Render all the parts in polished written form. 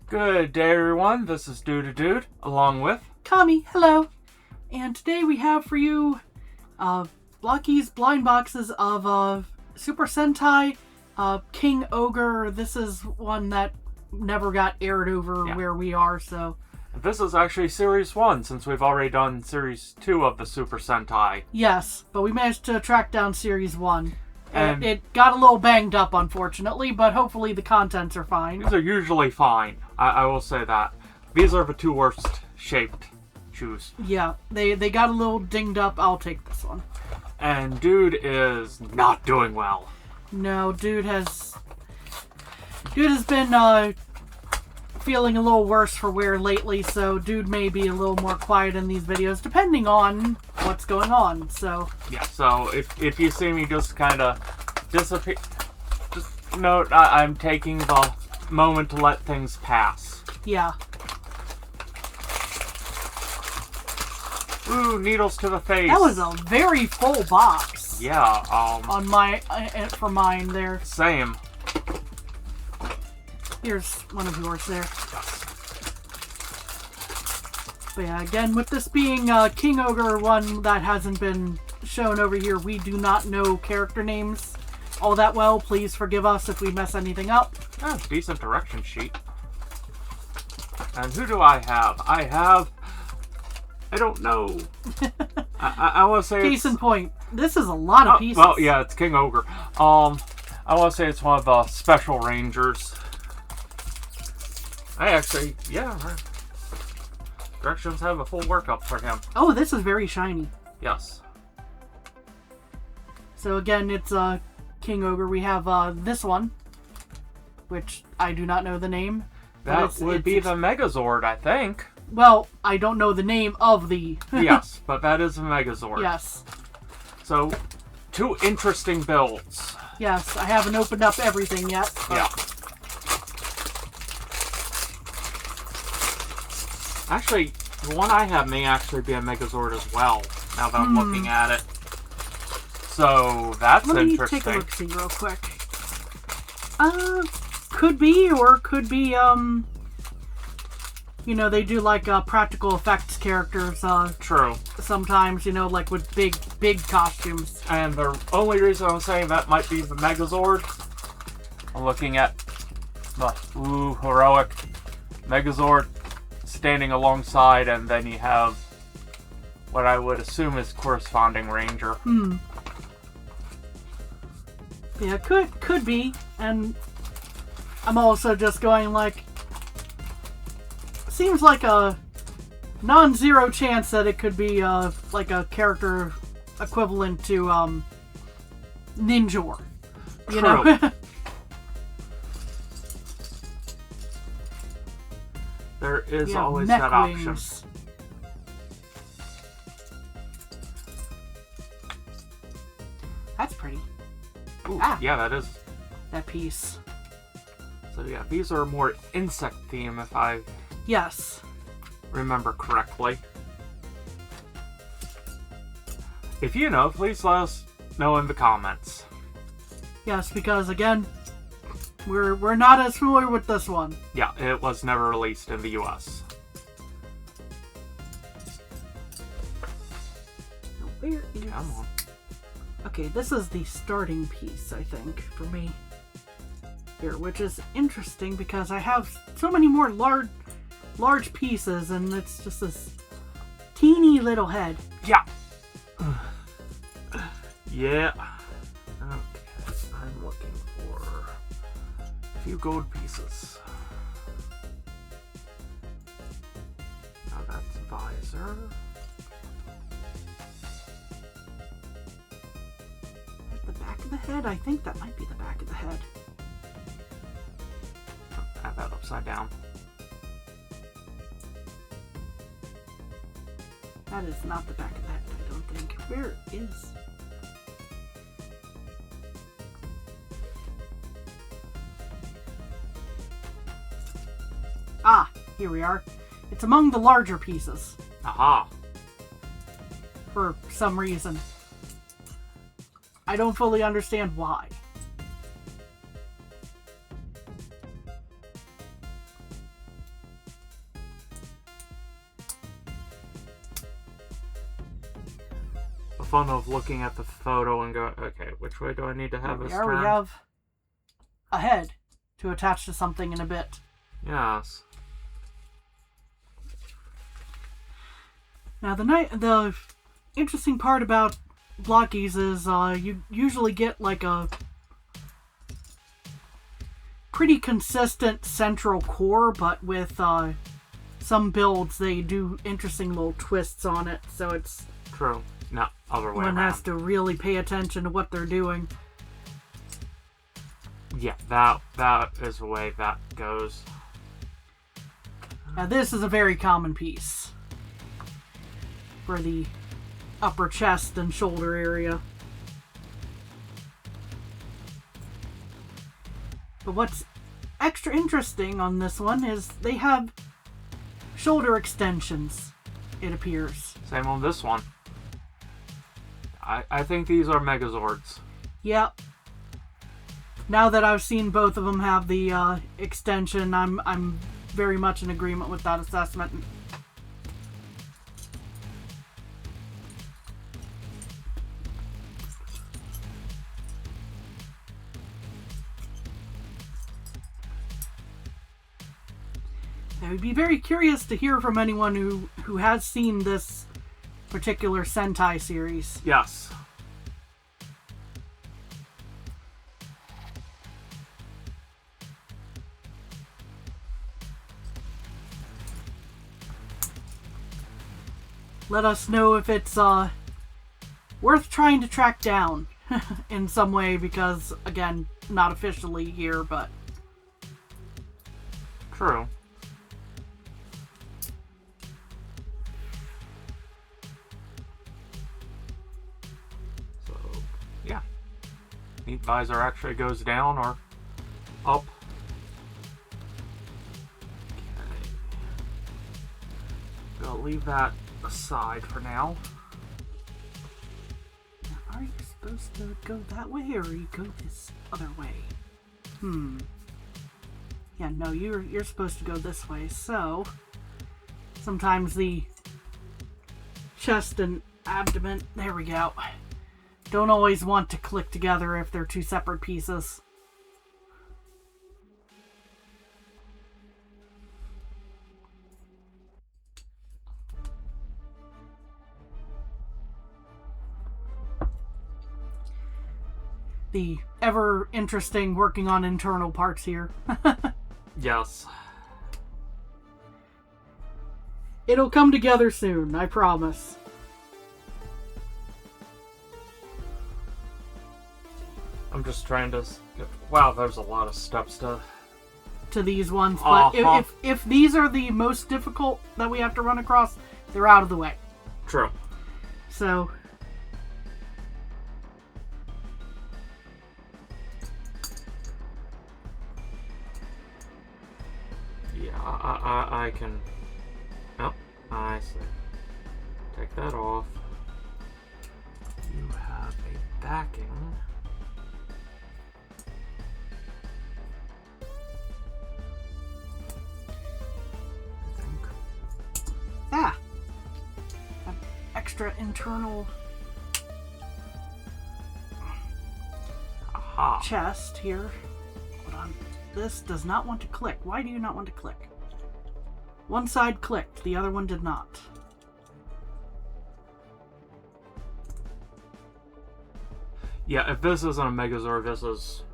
Good day, everyone. This is Dude, along with Kami, hello. And today we have for you Blokees blind boxes of Super Sentai King-Ohger. This is one that never got aired over where we are, so... This is actually Series 1, since we've already done Series 2 of the Super Sentai. Yes, but we managed to track down Series 1. And it got a little banged up, unfortunately, but hopefully the contents are fine. These are usually fine. I will say that. These are the two worst shaped shoes. Yeah, they got a little dinged up. I'll take this one. And Dude is not doing well. No, Dude has been feeling a little worse for wear lately, so Dude may be a little more quiet in these videos, depending on what's going on, so... Yeah, so if you see me just kind of disappear, just note I'm taking the moment to let things pass. Yeah. Ooh, needles to the face. That was a very full box. Yeah, on my, for mine there. Same. Here's one of yours there. But yeah, again, with this being King-Ohger, one that hasn't been shown over here, we do not know character names all that well. Please forgive us if we mess anything up. Oh, decent direction sheet. And who do I have? I don't know. I want to say Case in point, this is a lot of pieces. Well, yeah, it's King-Ohger. I want to say it's one of the Special Rangers. Directions have a full workup for him. Oh, this is very shiny. Yes. So again, it's King-Ohger. We have this one, which I do not know the name. That would be the Megazord, I think. Well, I don't know the name of the... Yes, but that is a Megazord. Yes. So, two interesting builds. Yes, I haven't opened up everything yet. Yeah. Actually, the one I have may actually be a Megazord as well, now that I'm looking at it. So, that's interesting. Let me take a look-see real quick. Could be, or could be, you know, they do, like, practical effects characters, True. Sometimes, you know, like with big costumes. And the only reason I'm saying that might be the Megazord, I'm looking at the, heroic Megazord standing alongside, and then you have what I would assume is corresponding Ranger. Yeah, could be, and I'm also just going like, seems like a non-zero chance that it could be like a character equivalent to Ninjor, you know. There is always that option. Wings. That's pretty. Ooh, yeah, that is. That piece. So yeah, these are more insect theme if I remember correctly. If you know, please let us know in the comments. Yes, because again, we're not as familiar with this one. Yeah, it was never released in the US. Where is... Come on. Okay, this is the starting piece, I think, for me. Here, which is interesting because I have so many more large pieces, and it's just this teeny little head. Yeah. Yeah. Okay, I'm looking for a few gold pieces. Now that's visor. At the back of the head? I think that might be the back of the head. Have that upside down. That is not the back of the head, I don't think. Where is... Ah, here we are. It's among the larger pieces. Aha. For some reason. I don't fully understand why. fun of looking at the photo and go, okay, which way do I need to have this There turned? we have a head to attach to something in a bit. Yes. Now, the interesting part about Blokees is you usually get like a pretty consistent central core, but with some builds they do interesting little twists on it, so it's True. No, other way one around. has to really pay attention to what they're doing. Yeah, that is the way that goes. Now, this is a very common piece for the upper chest and shoulder area. But what's extra interesting on this one is they have shoulder extensions, it appears. Same on this one. I think these are Megazords. Yep. Now that I've seen both of them have the extension, I'm very much in agreement with that assessment. I would be very curious to hear from anyone who has seen this particular Sentai series. Yes. Let us know if it's worth trying to track down in some way, because, again, not officially here, but... True. So, yeah. Neat visor actually goes down or up. Okay. We'll leave that aside for now. Are you supposed to go that way, or you go this other way? Yeah, no, you're supposed to go this way, so... Sometimes the chest and abdomen, there we go, don't always want to click together if they're two separate pieces. The ever interesting working on internal parts here. Yes. It'll come together soon, I promise. I'm just trying to... Wow, there's a lot of steps to these ones, but Uh-huh. if these are the most difficult that we have to run across, they're out of the way. True. So... Yeah, I can... Oh, I see. Take that off. You have a backing. I think. Ah! An extra internal Aha. chest here. Hold on. This does not want to click. Why do you not want to click? One side clicked, the other one did not. Yeah, if this isn't a Megazord, this is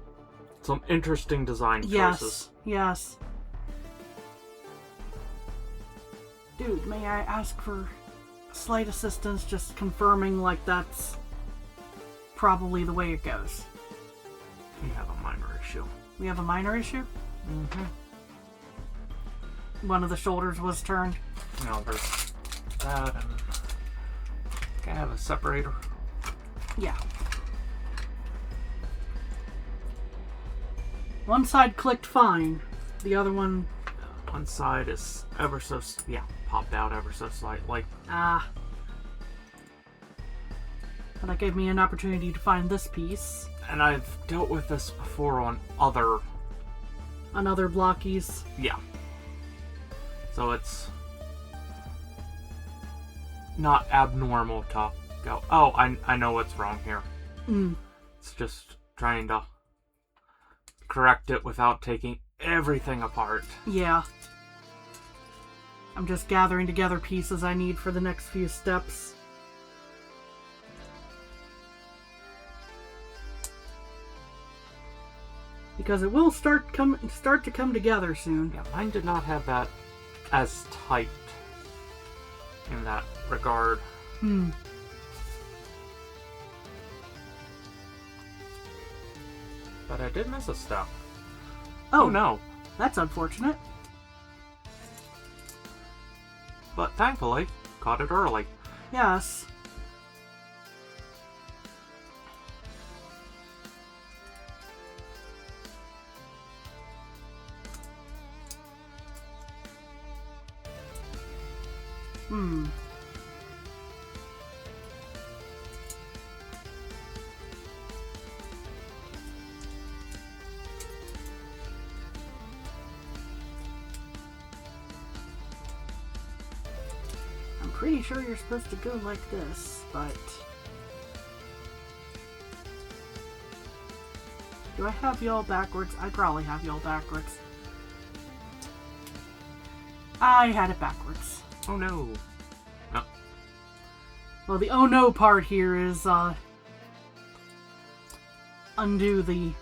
some interesting design choices. Yes. Dude, may I ask for slight assistance, just confirming like that's probably the way it goes. We have a minor issue. We have a minor issue? Mm-hmm. One of the shoulders was turned. No, there's that, and can I have a separator? Yeah. One side clicked fine. The other one... One side is ever so... Yeah, popped out ever so slightly. Ah. But that gave me an opportunity to find this piece. And I've dealt with this before on other... On other Blokees. Yeah. So it's... not abnormal to go, oh, I know what's wrong here. Mm. It's just trying to correct it without taking everything apart. Yeah. I'm just gathering together pieces I need for the next few steps. Because it will start to come together soon. Yeah, mine did not have that as tight in that regard. Hmm. But I did miss a step. Oh no. That's unfortunate. But thankfully, caught it early. Yes. Hmm. I'm pretty sure you're supposed to go like this, but... Do I have y'all backwards? I probably have y'all backwards. I had it backwards. Oh no. No. Well, the oh no part here is, undo the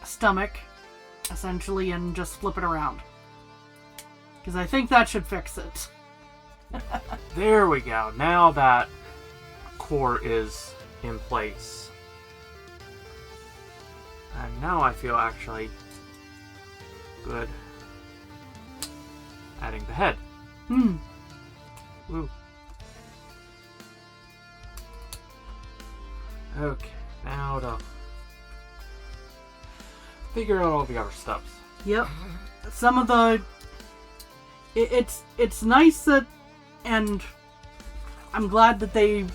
stomach, essentially, and just flip it around. Because I think that should fix it. There we go. Now that core is in place. And now I feel actually good. Adding the head. Hmm. Woo. Okay, now to figure out all the other steps. Yep. Some of the... It's nice that... And I'm glad that they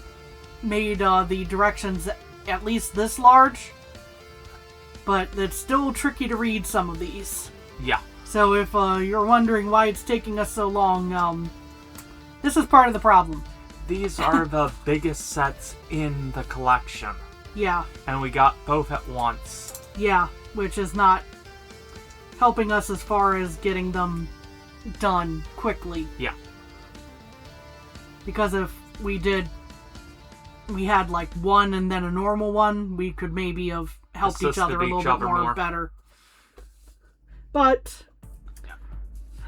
made the directions at least this large. But it's still tricky to read some of these. Yeah. So if you're wondering why it's taking us so long, this is part of the problem. These are the biggest sets in the collection. Yeah. And we got both at once. Yeah, which is not helping us as far as getting them done quickly. Yeah. Because if we had like one and then a normal one, we could maybe have helped each other a little bit more better. But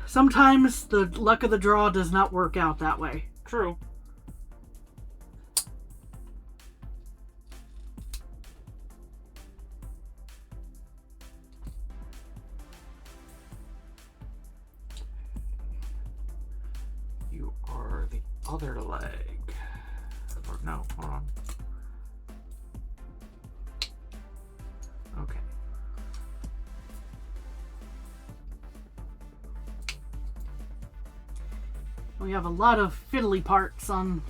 sometimes the luck of the draw does not work out that way. True. You are the other leg. Or no, hold on. Okay. We have a lot of fiddly parts on,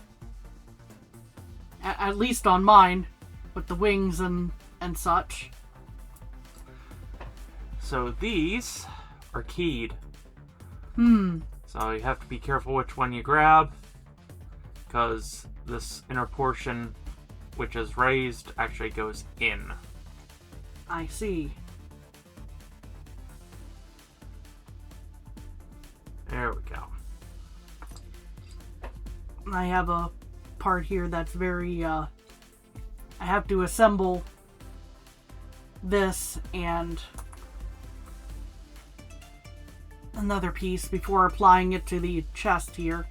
at least on mine, with the wings and such. So these are keyed. So you have to be careful which one you grab, because this inner portion, which is raised, actually goes in. I see. There we go. I have a part here that's very, I have to assemble this and another piece before applying it to the chest here.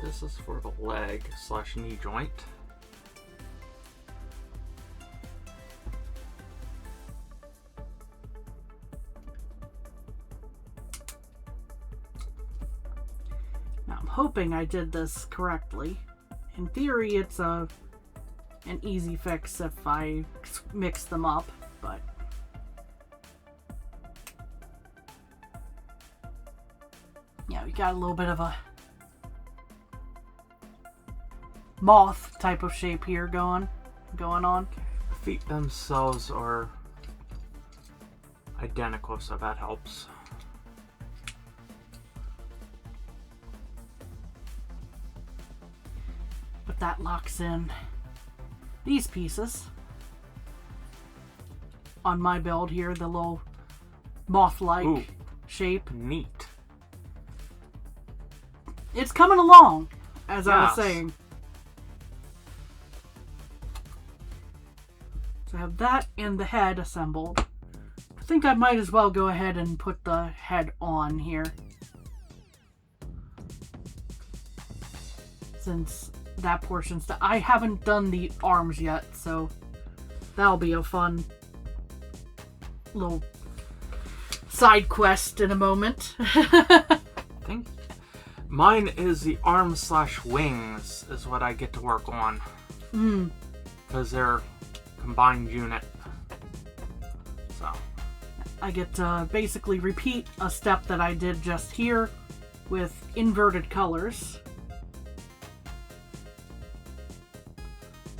This is for the leg / knee joint. Now I'm hoping I did this correctly. In theory, it's an easy fix if I mix them up, but yeah, we got a little bit of a moth type of shape here going on. The feet themselves are identical, so that helps. that locks in these pieces on my build here, the little moth-like Ooh. shape. Neat. It's coming along, as I was Yes. saying. So I have that and the head assembled. I think I might as well go ahead and put the head on here, since that portion's done. I haven't done the arms yet, so that'll be a fun little side quest in a moment. I think mine is the arms/wings is what I get to work on. Because they're combined unit. So I get to basically repeat a step that I did just here with inverted colors.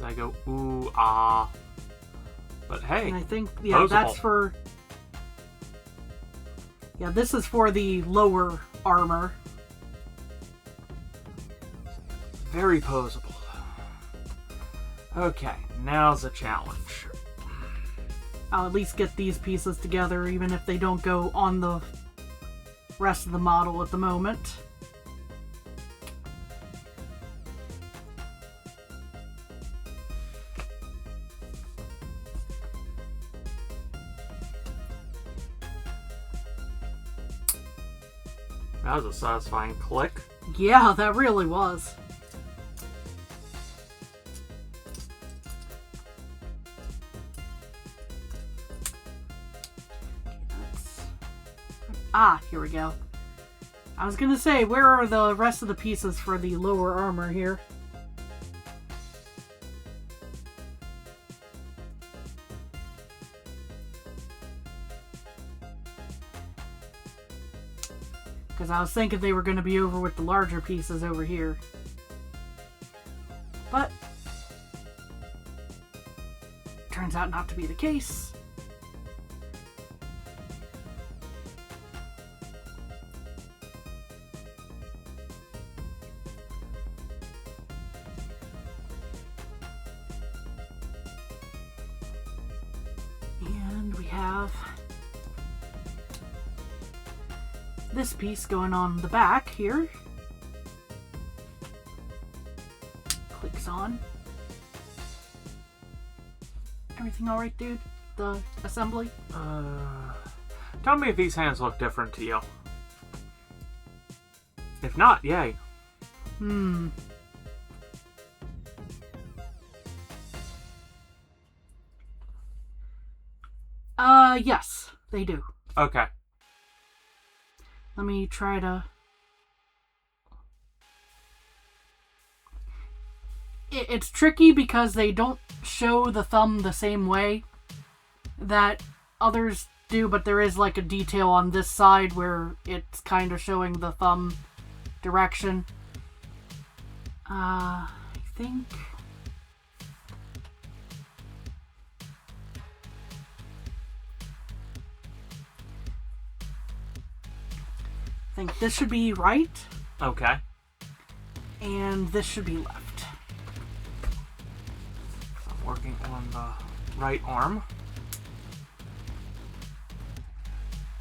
I go, ooh, ah. But hey, And I think, yeah, that's posable. for... Yeah, this is for the lower armor. Very posable. Okay, now's the challenge. I'll at least get these pieces together, even if they don't go on the rest of the model at the moment. That was a satisfying click. Yeah, that really was. Here we go. I was gonna say, where are the rest of the pieces for the lower armor here? Because I was thinking they were going to be over with the larger pieces over here. But turns out not to be the case. And we have this piece going on the back here. Clicks on. Everything alright, dude? The assembly? Tell me if these hands look different to you. If not, yay. Yes, they do. Okay. Let me try to... It's tricky because they don't show the thumb the same way that others do, but there is like a detail on this side where it's kind of showing the thumb direction. I think... I think this should be right, Okay. and this should be left. I'm working on the right arm.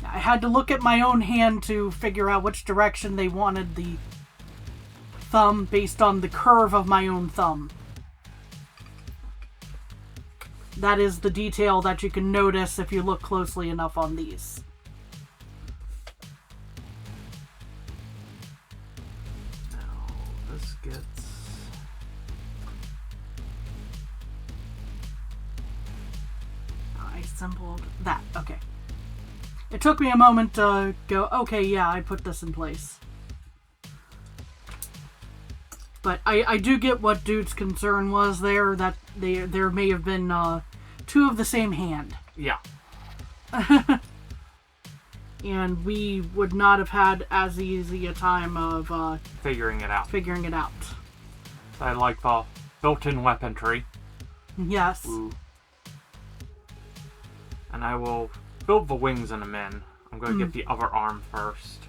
I had to look at my own hand to figure out which direction they wanted the thumb based on the curve of my own thumb. That is the detail that you can notice if you look closely enough on these. This gets... I assembled that. Okay. It took me a moment to go, okay, yeah, I put this in place. But I do get what Dude's concern was there, that there may have been two of the same hand. Yeah. And we would not have had as easy a time of Figuring it out. figuring it out. I like the built-in weaponry. Yes. Ooh. And I will build the wings in a min. I'm going to get the other arm first.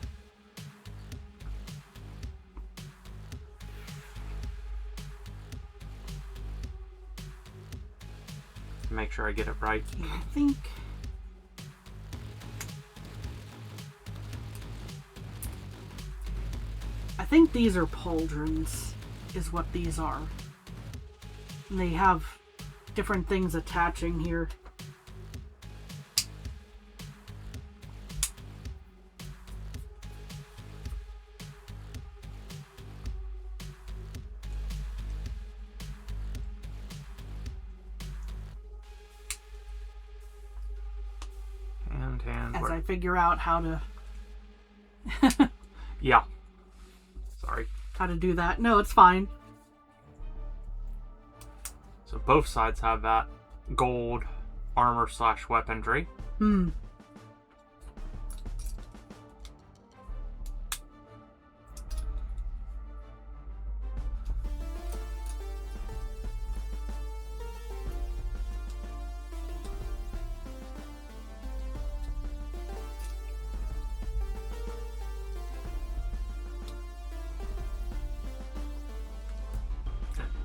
to make sure I get it right. Yeah, I think these are pauldrons, is what these are. And they have different things attaching here. As I figure out how to... Yeah. Sorry. How to do that. No, it's fine. So both sides have that gold armor / weaponry. Hmm.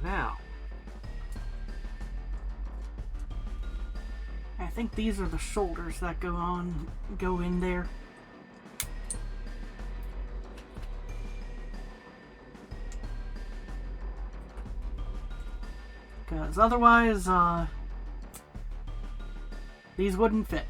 Now, I think these are the shoulders that go in there. Because otherwise, these wouldn't fit.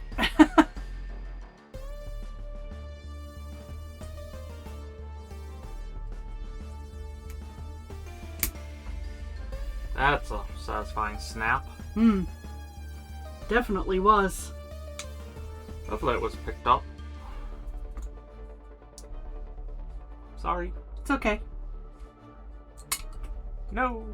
that's a satisfying snap. Hmm. Definitely was. Hopefully it was picked up. Sorry. It's okay. No.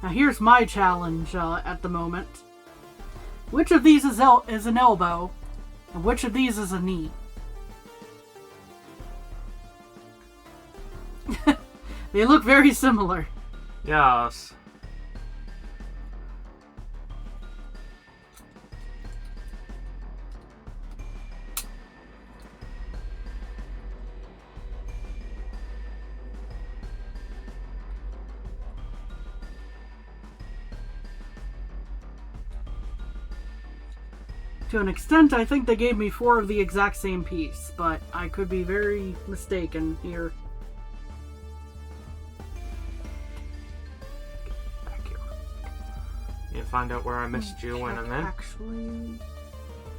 Now here's my challenge at the moment. Which of these is an elbow, and which of these is a knee? They look very similar. Yes. To an extent, I think they gave me 4 of the exact same piece, but I could be very mistaken here. Back here. Need to find out where I missed you in a minute. Actually,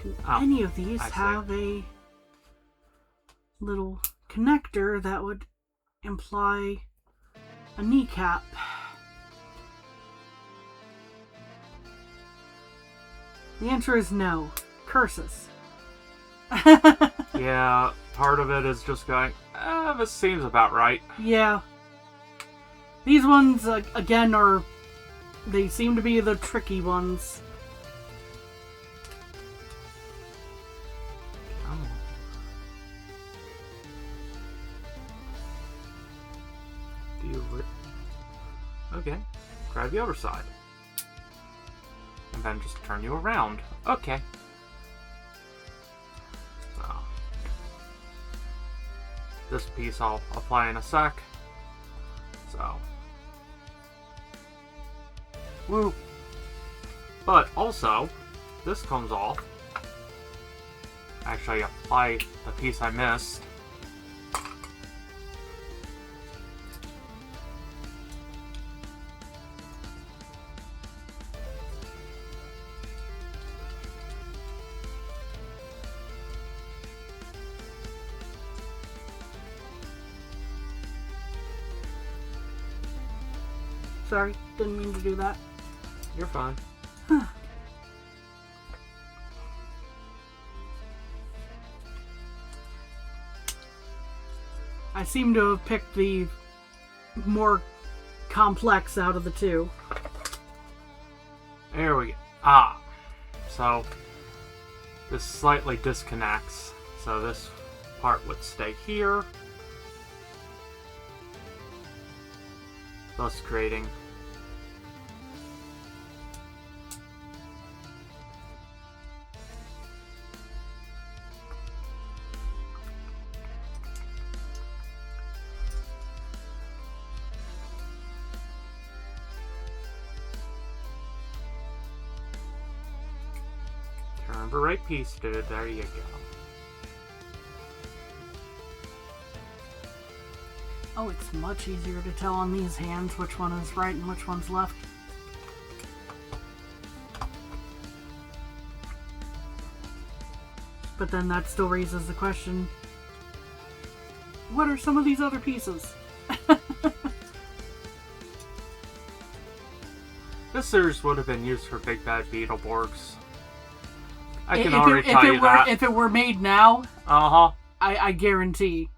do any of these have a little connector that would imply a kneecap? The answer is no. Curses. Yeah, part of it is just going, this seems about right. Yeah. These ones, again, they seem to be the tricky ones. Come on. Do you... Okay. Grab the other side. And then just turn you around. Okay. So, this piece I'll apply in a sec. So. Woo. But also, this comes off. Actually, apply the piece I missed. Sorry, didn't mean to do that. You're fine. I seem to have picked the more complex out of the two. There we go. So this slightly disconnects. So this part would stay here, thus creating Turn the right piece, dude. There you go. Oh, it's much easier to tell on these hands which one is right and which one's left. But then that still raises the question, what are some of these other pieces? This series would have been used for Big Bad Beetleborgs. I can already tell you that. If it were made now, Uh-huh. I guarantee.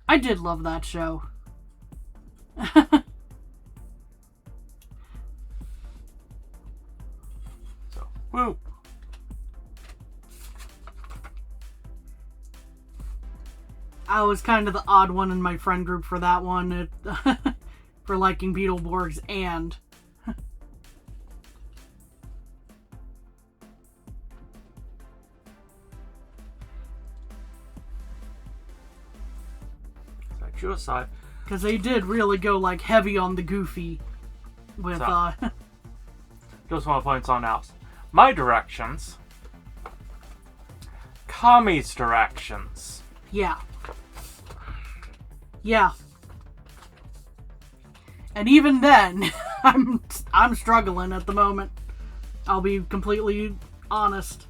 I did love that show. So, woo! I was kind of the odd one in my friend group for that one, for liking Beetleborgs and... Set you aside. Because they did really go, like, heavy on the goofy with, So, just want to point something else. My directions. Kami's directions. Yeah. Yeah. And even then, I'm struggling at the moment. I'll be completely honest.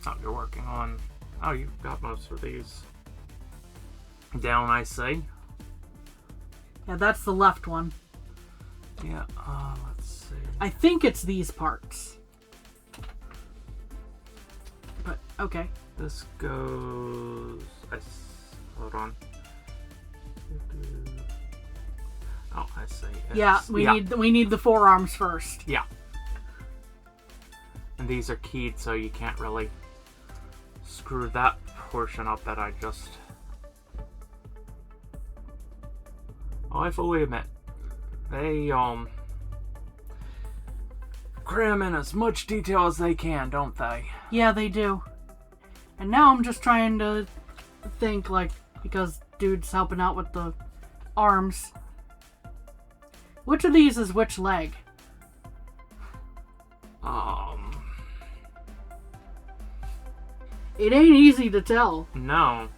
Oh, you're working on... Oh, you've got most of these down, I see. Yeah, that's the left one. Yeah, let's see. I think it's these parts. But, okay. This goes... Hold on. Oh, I see. We need the forearms first. Yeah. And these are keyed, so you can't really screw that portion up that I just... Oh, I fully admit, they, cram in as much detail as they can, don't they? Yeah, they do. And now I'm just trying to think, like, because dude's helping out with the arms. Which of these is which leg? It ain't easy to tell. No.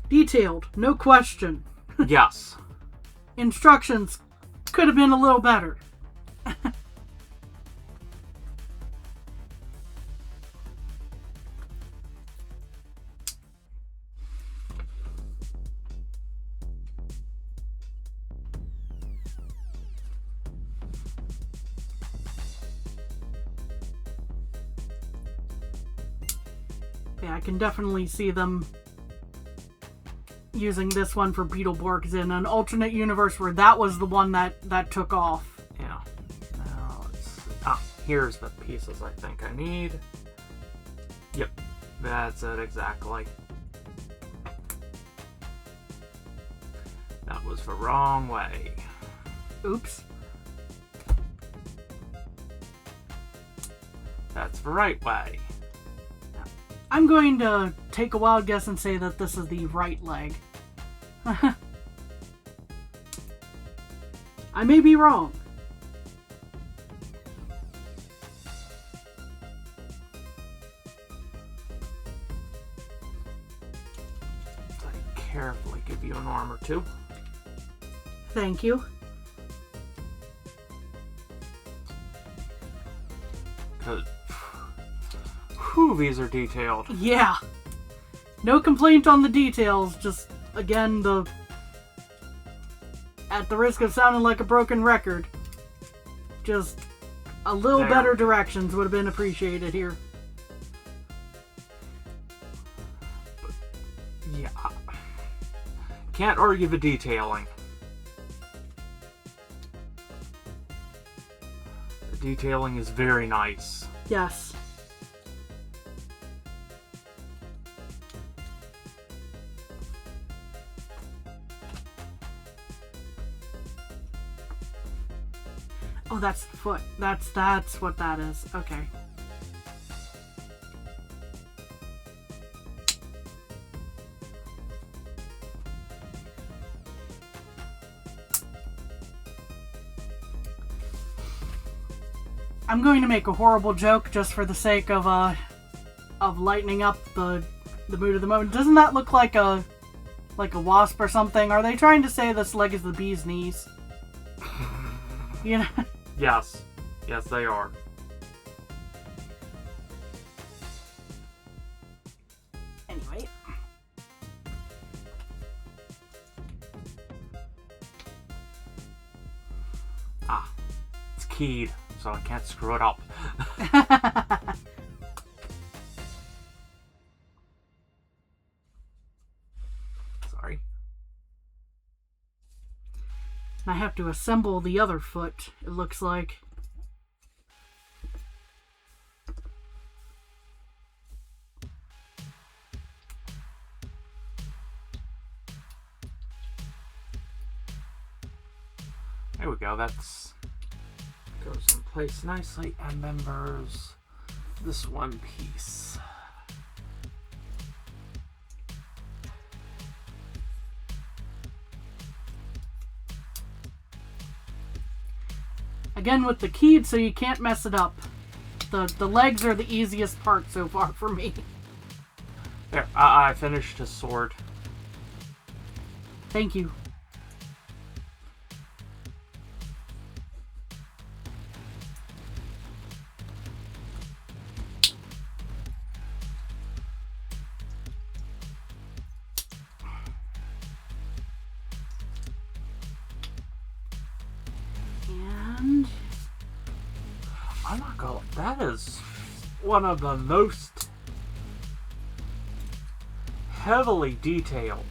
Detailed, no question. Yes. Instructions could have been a little better. Yeah, I can definitely see them using this one for Beetleborgs in an alternate universe where that was the one that took off. Yeah. Now let's see. Ah, here's the pieces I think I need. Yep. That's it exactly. That was the wrong way. Oops. That's the right way. I'm going to take a wild guess and say that this is the right leg. I may be wrong. I carefully give you an arm or two. Thank you. Because whew, these are detailed. Yeah. No complaint on the details, just, again, at the risk of sounding like a broken record, just a little better directions would have been appreciated here. But, yeah. Can't argue the detailing. The detailing is very nice. Yes. Oh, that's the foot. That's what that is. Okay. I'm going to make a horrible joke just for the sake of lightening up the mood of the moment. Doesn't that look like a wasp or something? Are they trying to say this leg is the bee's knees? You know? Yes. Yes, they are. Anyway. Ah. It's keyed, so I can't screw it up. Sorry. I have to assemble the other foot, it looks like. There we go, that's goes in place nicely, and then there's this one piece. Again with the keyed, so you can't mess it up. The legs are the easiest part so far for me. There, I finished his sword. Thank you. And I'm not gonna. That is one of the most heavily detailed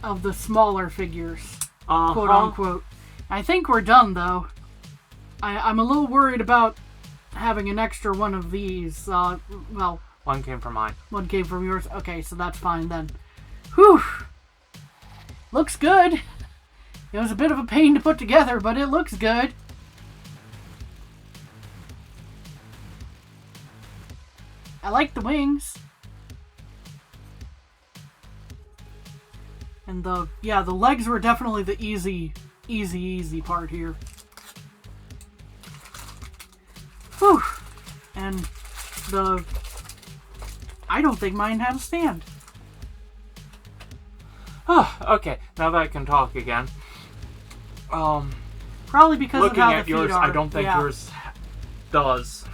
of the smaller figures, quote quote unquote. I think we're done though. I'm a little worried about having an extra one of these. Well, one came from mine. One came from yours. Okay, so that's fine then. Whew. Looks good. It was a bit of a pain to put together, but it looks good. I like the wings. And the legs were definitely the easy part here. Whew. And I don't think mine had a stand. Oh, okay. Now that I can talk again. Probably because of looking how at the feet yours, are. I don't think yours does.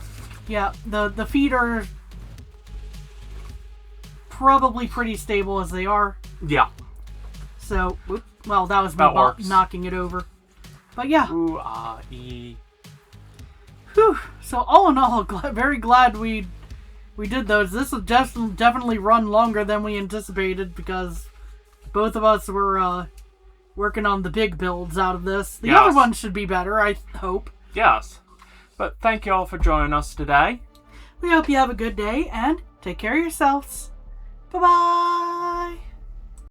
Yeah, the feet are probably pretty stable as they are. Yeah. So, well, that was me knocking it over. But yeah. Ooh, Whew. So all in all, very glad we did those. This will definitely run longer than we anticipated because both of us were working on the big builds out of this. The other one should be better, I hope. Yes. But thank you all for joining us today. We hope you have a good day and take care of yourselves. Bye-bye.